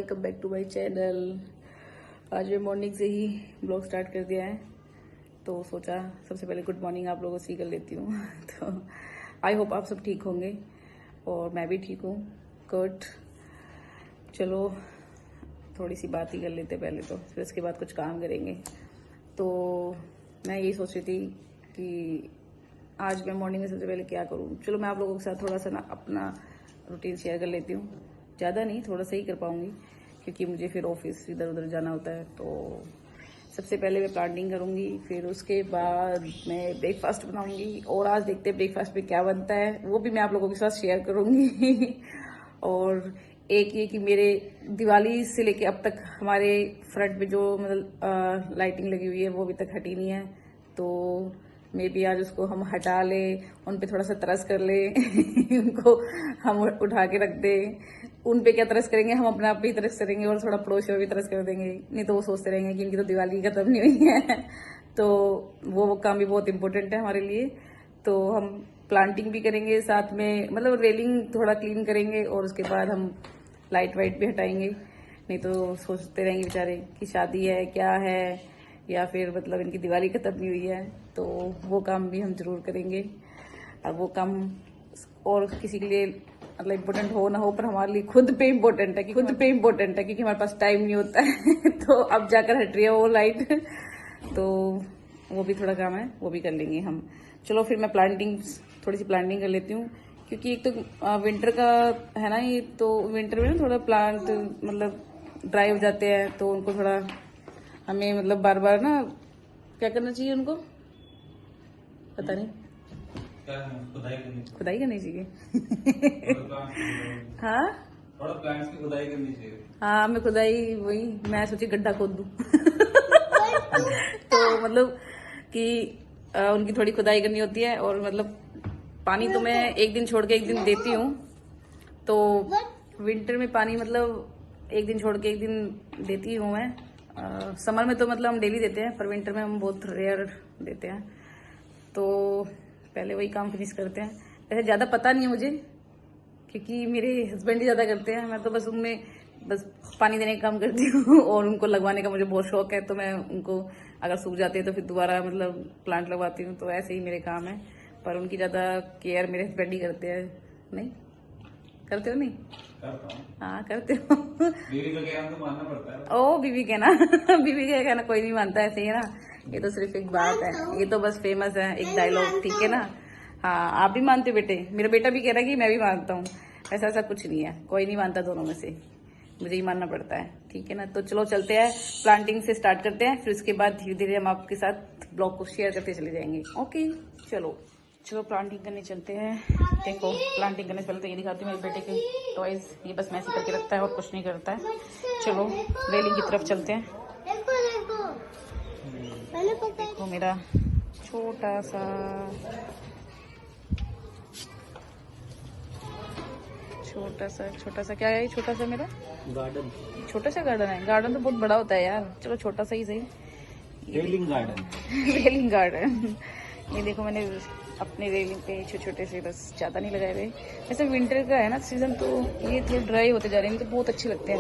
Welcome back to my channel. आज मैं morning से ही ब्लॉग स्टार्ट कर दिया है, तो सोचा सबसे पहले गुड मॉर्निंग आप लोगों से ही कर लेती हूँ। तो आई होप आप सब ठीक होंगे और मैं भी ठीक हूँ। गुड, चलो थोड़ी सी बात ही कर लेते पहले, तो फिर उसके बाद कुछ काम करेंगे। तो मैं यही सोच रही थी कि आज मैं मॉर्निंग में सबसे पहले क्या करूँ। चलो मैं आप लोगों के साथ थोड़ा सा ना अपना रूटीन शेयर कर लेती हूँ। ज़्यादा नहीं, थोड़ा सा ही कर पाऊंगी क्योंकि मुझे फिर ऑफिस इधर उधर जाना होता है। तो सबसे पहले मैं प्लांटिंग करूंगी, फिर उसके बाद मैं ब्रेकफास्ट बनाऊंगी। और आज देखते हैं ब्रेकफास्ट में क्या बनता है, वो भी मैं आप लोगों के साथ शेयर करूंगी। और एक ये कि मेरे दिवाली से लेके अब तक हमारे फ्रंट पे जो मतलब लाइटिंग लगी हुई है वो अभी तक हटी नहीं है। तो मे बी आज उसको हम हटा ले, उन पे थोड़ा सा तरस कर ले। उनको हम उठा के रख दे। उन पे क्या तरस करेंगे, हम अपने आप पे ही तरस करेंगे और थोड़ा पड़ोसी पे भी तरस कर देंगे। नहीं तो वो सोचते रहेंगे कि इनकी तो दिवाली खत्म नहीं हुई है। तो वो काम भी बहुत इंपॉर्टेंट है हमारे लिए। तो हम प्लांटिंग भी करेंगे, साथ में मतलब रेलिंग थोड़ा क्लीन करेंगे और उसके बाद हम लाइट वाइट भी हटाएंगे। नहीं तो सोचते रहेंगे बेचारे कि शादी है क्या है, या फिर मतलब इनकी दिवाली खत्म नहीं हुई है। तो वो काम भी हम जरूर करेंगे। और वो काम और किसी के लिए मतलब इम्पोर्टेंट हो ना हो, पर हमारे लिए खुद पे इम्पोर्टेंट है, क्योंकि हमारे पास टाइम नहीं होता है। तो अब जाकर हट रही है वो लाइट। तो वो भी थोड़ा काम है, वो भी कर लेंगे हम। चलो फिर मैं थोड़ी सी प्लांटिंग कर लेती हूँ, क्योंकि एक तो विंटर का है ना ये, तो विंटर में ना थोड़ा प्लांट मतलब ड्राई हो जाते हैं। तो उनको थोड़ा हमें मतलब बार बार ना क्या करना चाहिए, उनको पता नहीं खुदाई करनी चाहिए। हाँ थोड़ा प्लांट्स की खुदाई करनी चाहिए। हाँ, मैं खुदाई वही मैं सोची गड्ढा खोद दूं। तो मतलब कि उनकी थोड़ी खुदाई करनी होती है। और मतलब पानी तो मैं एक दिन छोड़ के एक दिन देती हूँ। तो विंटर में पानी मतलब एक दिन छोड़ के एक दिन देती हूँ मैं। समर में तो मतलब हम डेली देते हैं, पर विंटर में हम बहुत रेयर देते हैं। तो पहले वही काम फिनिश करते हैं। वैसे ज़्यादा पता नहीं है मुझे, क्योंकि मेरे हस्बैंड ही ज़्यादा करते हैं। मैं तो बस उनमें बस पानी देने का काम करती हूँ और उनको लगवाने का मुझे बहुत शौक है। तो मैं उनको अगर सूख जाते हैं तो फिर दोबारा मतलब प्लांट लगवाती हूँ। तो ऐसे ही मेरे काम है, पर उनकी ज़्यादा केयर मेरे हस्बैंड ही करते हैं। नहीं करते हो? नहीं हाँ करते हो। बीवी का कहना तो मानना पड़ता है। ओ बीवी कहना बीवी का कहना कोई नहीं मानता, ऐसे ही है ना। ये तो सिर्फ एक बात है, ये तो बस फेमस है एक डायलॉग, ठीक है ना। हाँ आप भी मानते हो बेटे, मेरा बेटा भी कह रहा है कि मैं भी मानता हूँ। ऐसा कुछ नहीं है, कोई नहीं मानता, दोनों में से मुझे ही मानना पड़ता है, ठीक है ना। तो चलो चलते हैं, प्लांटिंग से स्टार्ट करते हैं, फिर उसके बाद धीरे धीरे हम आपके साथ ब्लॉग को शेयर करते चले जाएंगे। ओके चलो प्लांटिंग करने चलते हैं। देखो प्लांटिंग करने से पहले तो ये दिखाती हूँ मेरे बेटे के टॉयज। ये बस मैसे करके रखता है और कुछ नहीं करता है। चलो रेलिंग की तरफ चलते हैं। देखो मेरा छोटा सा क्या है ये, छोटा सा मेरा गार्डन, छोटा सा गार्डन है। गार्डन तो बहुत बड़ा होता है यार। चलो छोटा सा ही सही। Railing garden. Railing garden. ये देखो मैंने अपने रेलिंग पे छोटे छोटे से, बस ज्यादा नहीं लगाए हुए। वैसे विंटर का है ना सीजन, तो ये थोड़े ड्राई होते जा रहे हैं, तो बहुत अच्छे लगते हैं।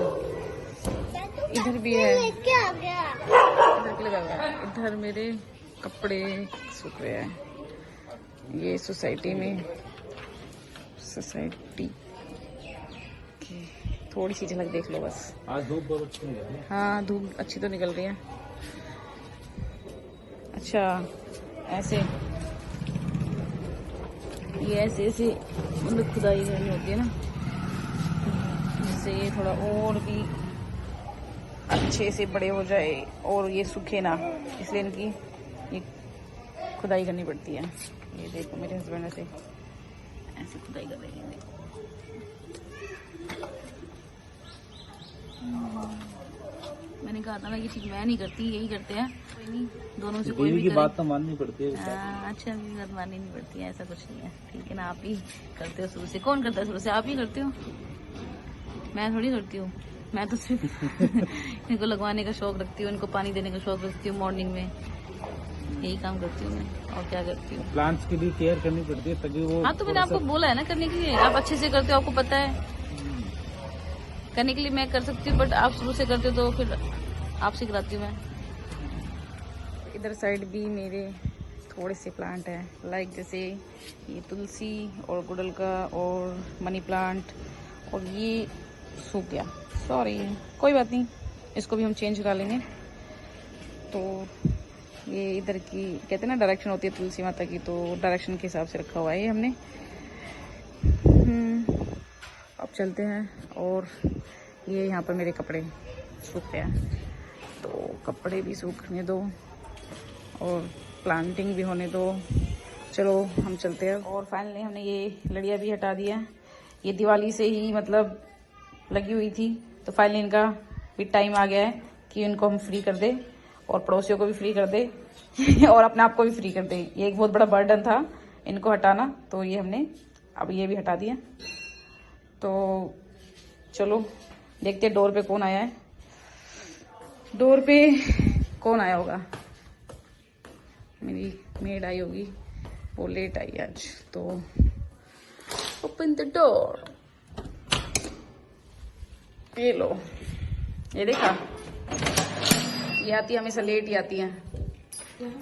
इधर भी है, इधर भी लगा हुआ है। इधर मेरे कपड़े सूख रहे हैं। ये सोसाइटी की थोड़ी सी झलक देख लो बस। आज धूप बहुत अच्छी निकल रही है। हाँ धूप अच्छी तो निकल रही है। अच्छा ऐसे ये ऐसे मतलब खुदाई करनी होती है ना, जिससे ये थोड़ा और भी अच्छे से बड़े हो जाए और ये सूखे ना, इसलिए इनकी ये खुदाई करनी पड़ती है। ये देखो मेरे हस्बैंड ऐसे खुदाई कर रहे हैं। मैंने कहा था ना कि ठीक मैं नहीं करती, यही करते हैं। कोई नहीं, दोनों से कोई भी की बात तो माननी पड़ती है। अच्छा भी बात माननी नहीं पड़ती है, ऐसा कुछ नहीं है, ठीक है ना। आप ही करते हो शुरू से। कौन करता है शुरू से? आप ही करते हो, मैं थोड़ी करती हूँ। मैं तो सिर्फ इनको लगवाने का शौक रखती हूँ, इनको पानी देने का शौक रखती हूँ। मॉर्निंग में यही काम करती हूँ मैं, और क्या करती हूँ। प्लांट्स की भी केयर करनी पड़ती है तभी वो। हाँ तो मैंने आपको बोला है ना करने के लिए, आप अच्छे से करते हो, आपको पता है। करने के लिए मैं कर सकती हूँ, बट आप शुरू से करते हो तो फिर आप सिखाती हूँ मैं। इधर साइड भी मेरे थोड़े से प्लांट हैं, लाइक जैसे ये तुलसी और गुड़हल का और मनी प्लांट, और ये सूख गया, सॉरी कोई बात नहीं, इसको भी हम चेंज करा लेंगे। तो ये इधर की कहते हैं ना डायरेक्शन होती है तुलसी माता की, तो डायरेक्शन के हिसाब से रखा हुआ है ये हमने। अब चलते हैं। और ये यहाँ पर मेरे कपड़े सूख गए हैं, तो कपड़े भी सूखने दो और प्लांटिंग भी होने दो। चलो हम चलते हैं। और फाइनली हमने ये लड़ियाँ भी हटा दिया। ये दिवाली से ही मतलब लगी हुई थी, तो फाइनली इनका भी टाइम आ गया है कि इनको हम फ्री कर दे और पड़ोसियों को भी फ्री कर दे और अपने आप को भी फ्री कर दे। ये एक बहुत बड़ा बर्डन था इनको हटाना, तो ये हमने अब ये भी हटा दिया। तो चलो देखते हैं डोर पे कौन आया है। डोर पे कौन आया होगा? मेरी मेड आई होगी, वो लेट आई आज। तो ओपन द डोर। ये लो, ये देखा, ये आती है हमेशा लेट ही आती है,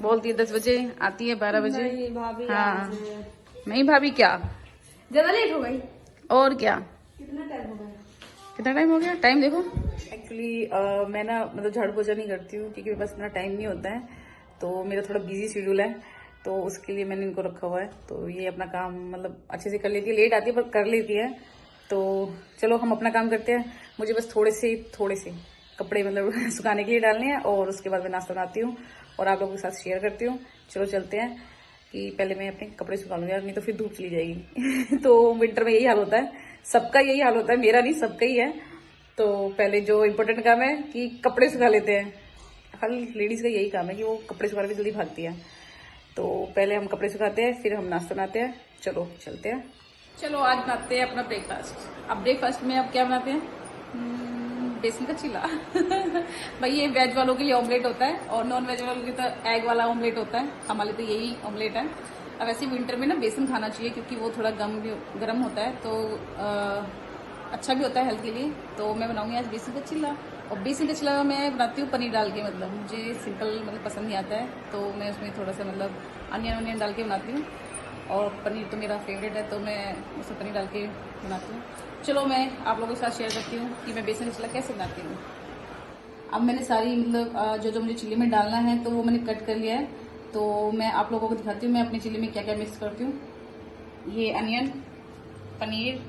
बोलती है 10 बजे आती है, 12 बजे। भाभी हाँ नहीं भाभी, क्या ज्यादा लेट हो गई? और क्या, कितना टाइम हो गया? कितना टाइम हो गया? टाइम देखो। एक्चुअली मैं ना मतलब झाड़ू पोछा नहीं करती हूँ क्योंकि मेरे पास इतना टाइम नहीं होता है, तो मेरा थोड़ा बिजी शेड्यूल है, तो उसके लिए मैंने इनको रखा हुआ है। तो ये अपना काम मतलब अच्छे से कर लेती है, लेट आती है पर कर लेती है। तो चलो हम अपना काम करते हैं। मुझे बस थोड़े से कपड़े मतलब सुखाने के लिए डालने हैं, और उसके बाद मैं नाश्ता बनाती हूँ और आप लोगों के साथ शेयर करती हूँ। चलो चलते हैं कि पहले मैं अपने कपड़े सुखा लूँगी यार, नहीं तो फिर धूप चली जाएगी तो विंटर में यही हाल होता है, सबका यही हाल होता है, मेरा नहीं सबका ही है। तो पहले जो इम्पोर्टेंट काम है कि कपड़े सुखा लेते हैं, हर लेडीज़ का यही काम है कि वो कपड़े सुखाने में जल्दी भागती है। तो पहले हम कपड़े सुखाते हैं, फिर हम नाश्ता बनाते हैं। चलो चलते हैं। चलो आज बनाते हैं अपना ब्रेकफास्ट। अब ब्रेकफास्ट में अब क्या बनाते हैं? बेसन का चीला भाई ये वेज वालों के लिए ऑमलेट होता है और नॉन वेज वालों के लिए तो एग वाला ऑमलेट होता है, हमारे तो यही ऑमलेट है। अब वैसे विंटर में ना बेसन खाना चाहिए क्योंकि वो थोड़ा गर्म होता है, तो अच्छा भी होता है हेल्थ के लिए। तो मैं बनाऊंगी आज बेसन का चिल्ला, और बेसन का चिल्ला मैं बनाती हूँ पनीर डाल के, मतलब मुझे सिंपल मतलब पसंद नहीं आता है, तो मैं उसमें थोड़ा सा मतलब अनियन डाल के बनाती हूँ। और पनीर तो मेरा फेवरेट है, तो मैं उसमें पनीर डाल के बनाती हूँ। चलो मैं आप लोगों के साथ शेयर करती हूँ कि मैं बेसन का चिल्ला कैसे बनाती हूँ। अब मैंने सारी मतलब जो मुझे चिल्ली में डालना है तो वो मैंने कट कर लिया है, तो मैं आप लोगों को दिखाती हूँ मैं अपनी चिल्ली में क्या क्या मिक्स करती हूँ। ये onion, paneer,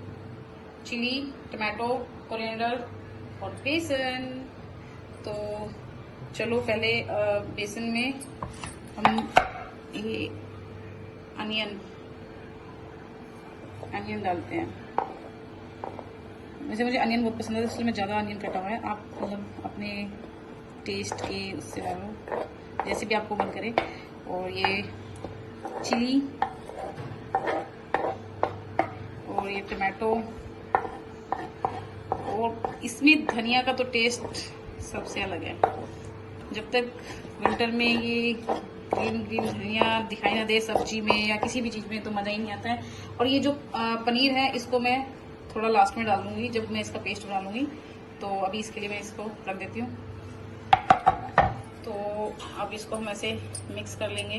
chilli, tomato, coriander और बेसन। तो चलो पहले बेसन में हम ये अनियन डालते हैं। वैसे मुझे अनियन बहुत पसंद है, इसलिए मैं ज़्यादा अनियन कटा हुआ है। आप मतलब अपने टेस्ट के उससे डालो, जैसे भी आपको मन करे। और ये चिली और ये टमाटो, और इसमें धनिया का तो टेस्ट सबसे अलग है। जब तक विंटर में ये ग्रीन धनिया दिखाई ना दे सब्जी में या किसी भी चीज़ में, तो मज़ा ही नहीं आता है। और ये जो पनीर है इसको मैं थोड़ा लास्ट में डाल दूंगी जब मैं इसका पेस्ट बना लूँगी, तो अभी इसके लिए मैं इसको रख देती हूँ। तो अब इसको हम ऐसे मिक्स कर लेंगे।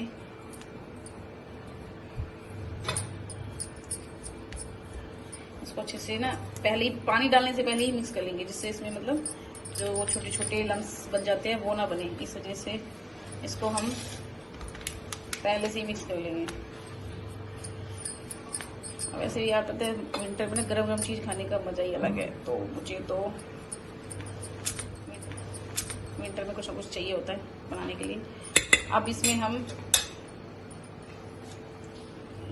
इसको अच्छे से ना पहले ही पानी डालने से पहले ही मिक्स कर लेंगे, जिससे इसमें मतलब जो वो छोटे छोटे लम्स बन जाते हैं वो ना बने, इस वजह से इसको हम पहले से ही मिक्स कर लेंगे। वैसे ही आता है विंटर में ना गरम गरम चीज़ खाने का मज़ा ही अलग है, तो मुझे तो विंटर में कुछ ना कुछ चाहिए होता है बनाने के लिए। अब इसमें हम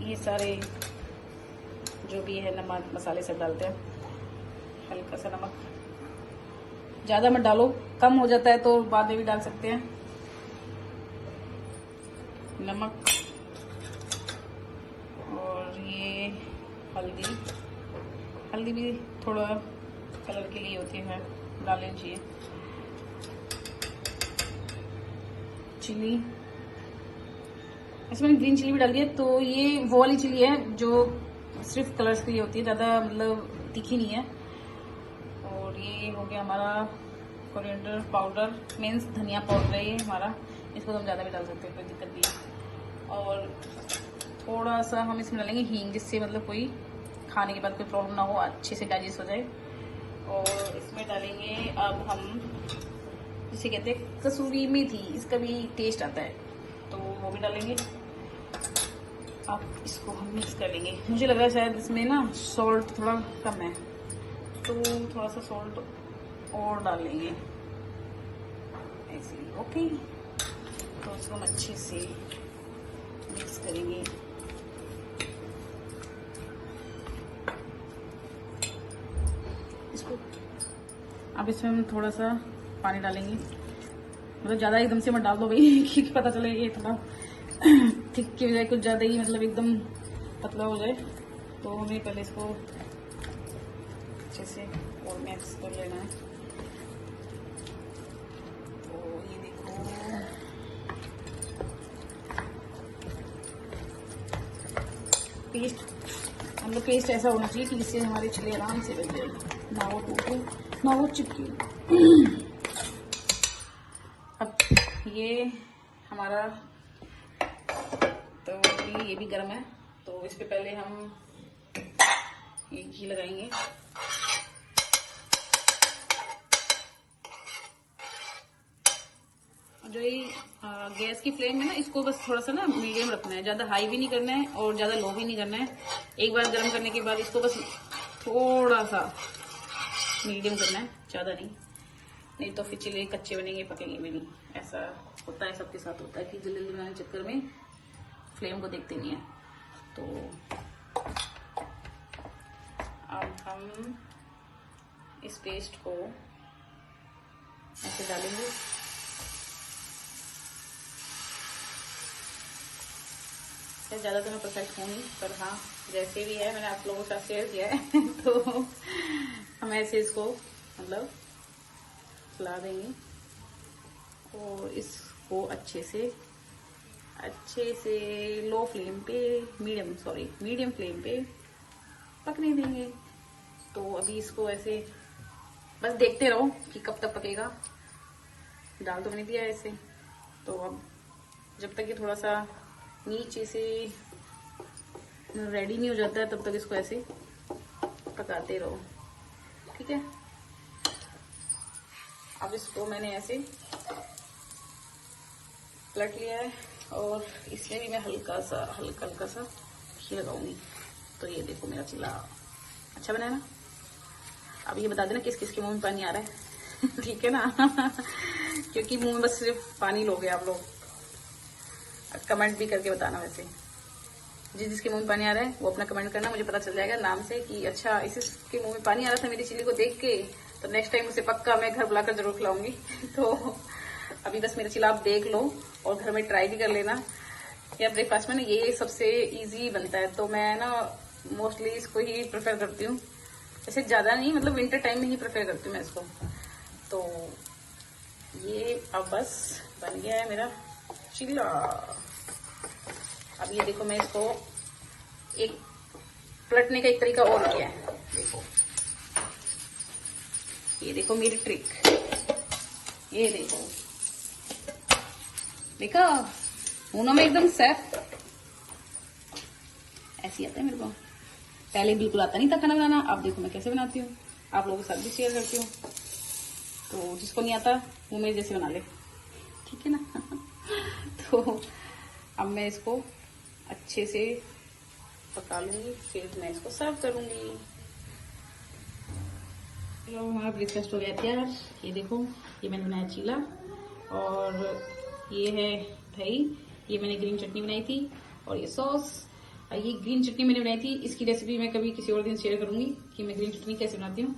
ये सारे जो भी है नमक मसाले सब डालते हैं। हल्का सा नमक, ज़्यादा मत डालो, कम हो जाता है तो बाद में भी डाल सकते हैं। नमक और ये हल्दी भी थोड़ा कलर के लिए होती है, डाल लीजिए। चिली, इसमें ग्रीन चिली भी डाल दिया, तो ये वो वाली चिली है जो सिर्फ कलर्स के लिए होती है, ज़्यादा मतलब तीखी नहीं है। और ये हो गया हमारा कोरिएंडर पाउडर, मीन्स धनिया पाउडर है ये हमारा। इसको तो हम ज़्यादा भी डाल सकते हैं, कोई दिक्कत नहीं है। और थोड़ा सा हम इसमें डालेंगे हींग, जिससे मतलब कोई खाने के बाद कोई प्रॉब्लम ना हो, अच्छे से डाइजेस्ट हो जाए। और इसमें डालेंगे अब हम जिसे कहते हैं कसूरी मेथी, इसका भी टेस्ट आता है, तो वो भी डालेंगे। अब इसको हम मिक्स कर लेंगे। मुझे लग रहा है शायद इसमें ना सॉल्ट थोड़ा कम है, तो थोड़ा सा सॉल्ट और डाल लेंगे ऐसे। ओके, तो इसको हम अच्छे से मिक्स करेंगे। इसको अब इसमें हम थोड़ा सा पानी डालेंगे, मतलब ज़्यादा एकदम से मत डाल दो भाई कि पता चले ये थोड़ा थिक की बजाय कुछ ज़्यादा ही मतलब एकदम पतला हो जाए। तो हमें पहले इसको अच्छे से और मिक्स कर लेना है। तो ये देखो पेस्ट, मतलब पेस्ट ऐसा होना चाहिए कि इससे हमारे छिले आराम से बन जाए, ना वो टूटे ना वो चिपके। अब ये हमारा तो ये भी गर्म है, तो इस पे पहले हम ये घी लगाएंगे। जो ये गैस की फ्लेम है ना, इसको बस थोड़ा सा ना मीडियम रखना है, ज़्यादा हाई भी नहीं करना है और ज़्यादा लो भी नहीं करना है। एक बार गर्म करने के बाद इसको बस थोड़ा सा मीडियम करना है, ज़्यादा नहीं तो फिर चिले कच्चे बनेंगे, पकेंगे भी नहीं। ऐसा होता है, सबके साथ होता है कि जल्दी जल्दी बनाने के चक्कर में फ्लेम को देखते नहीं है। तो अब हम इस पेस्ट को ऐसे डालेंगे। ज़्यादा तो मैं परफेक्ट हूँ नहीं, पर हाँ जैसे भी है मैंने आप लोगों के साथ शेयर किया है तो हम ऐसे इसको मतलब चला देंगे और इसको अच्छे से लो फ्लेम पे, मीडियम फ्लेम पे पकने देंगे। तो अभी इसको ऐसे बस देखते रहो कि कब तक पकेगा। डाल तो मैंने दिया ऐसे, तो अब जब तक ये थोड़ा सा नीचे से रेडी नहीं हो जाता है तब तक इसको ऐसे पकाते रहो, ठीक है। अब इसको मैंने ऐसे पलट लिया है और इसमें भी मैं हल्का सा घी लगाऊंगी। तो ये देखो मेरा चिल्ला अच्छा बना है ना। अब ये बता देना किस किस के मुंह में पानी आ रहा है ठीक है ना क्योंकि मुंह में बस सिर्फ पानी लोगे आप लोग। कमेंट भी करके बताना, वैसे जिसके मुंह में पानी आ रहा है वो अपना कमेंट करना, मुझे पता चल जाएगा नाम से कि अच्छा इसके मुंह में पानी आ रहा था मेरी चिल्ली को देख के, तो नेक्स्ट टाइम उसे पक्का मैं घर बुलाकर जरूर खिलाऊंगी तो अभी बस मेरा चिल्ला आप देख लो और घर में ट्राई भी कर लेना। या ब्रेकफास्ट में ना ये सबसे इजी बनता है, तो मैं ना मोस्टली इसको ही प्रेफर करती हूँ। ऐसे ज्यादा नहीं, मतलब विंटर टाइम में ही प्रेफर करती हूँ मैं इसको। तो ये अब बस बन गया है मेरा चिल्ला। अब ये देखो मैं इसको एक पलटने का एक तरीका और किया है, देखो ये देखो मेरी ट्रिक, ये देखो देखा मुंह में एकदम सेफ ऐसी आता है मेरे को। पहले बिल्कुल आता नहीं था खाना बनाना, अब देखो मैं कैसे बनाती हूँ, आप लोगों के साथ भी शेयर करती हूँ। तो जिसको नहीं आता वो मेरे जैसे बना ले, ठीक है ना तो अब मैं इसको अच्छे से पका लूंगी, फिर मैं इसको सर्व करूंगी। चलो हमारा ब्रेकफास्ट हो गया तैयार। ये देखो ये मैंने बनाया चीला और ये है दही, ये मैंने ग्रीन चटनी बनाई थी और ये सॉस। ये ग्रीन चटनी मैंने बनाई थी, इसकी रेसिपी मैं कभी किसी और दिन शेयर करूंगी कि मैं ग्रीन चटनी कैसे बनाती हूँ।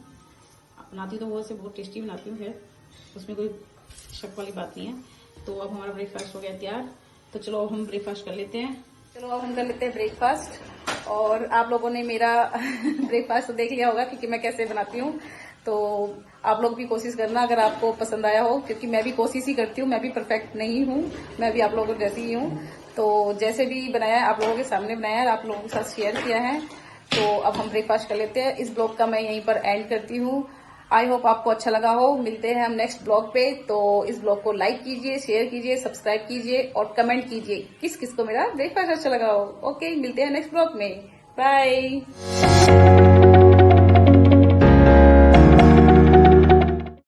बनाती तो वो से बहुत टेस्टी बनाती हूँ, खैर उसमें कोई शक वाली बात नहीं है। तो अब हमारा ब्रेकफास्ट हो गया तैयार, तो चलो अब हम ब्रेकफास्ट कर लेते हैं। चलो अब हम कर लेते हैं ब्रेकफास्ट। और आप लोगों ने मेरा ब्रेकफास्ट तो देख लिया होगा कि मैं कैसे बनाती हूँ, तो आप लोग भी कोशिश करना अगर आपको पसंद आया हो, क्योंकि मैं भी कोशिश ही करती हूँ, मैं भी परफेक्ट नहीं हूँ, मैं भी आप लोगों जैसी ही हूँ। तो जैसे भी बनाया है आप लोगों के सामने बनाया है, आप लोगों के साथ शेयर किया है। तो अब हम ब्रेकफास्ट कर लेते हैं। इस ब्लॉग का मैं यहीं पर एंड करती हूँ। आई होप आपको अच्छा लगा हो। मिलते हैं हम नेक्स्ट ब्लॉग पे। तो इस ब्लॉग को लाइक कीजिए, शेयर कीजिए, सब्सक्राइब कीजिए और कमेंट कीजिए किस किस को मेरा ब्रेकफास्ट अच्छा लगा हो। ओके, मिलते हैं नेक्स्ट ब्लॉग में। बाय।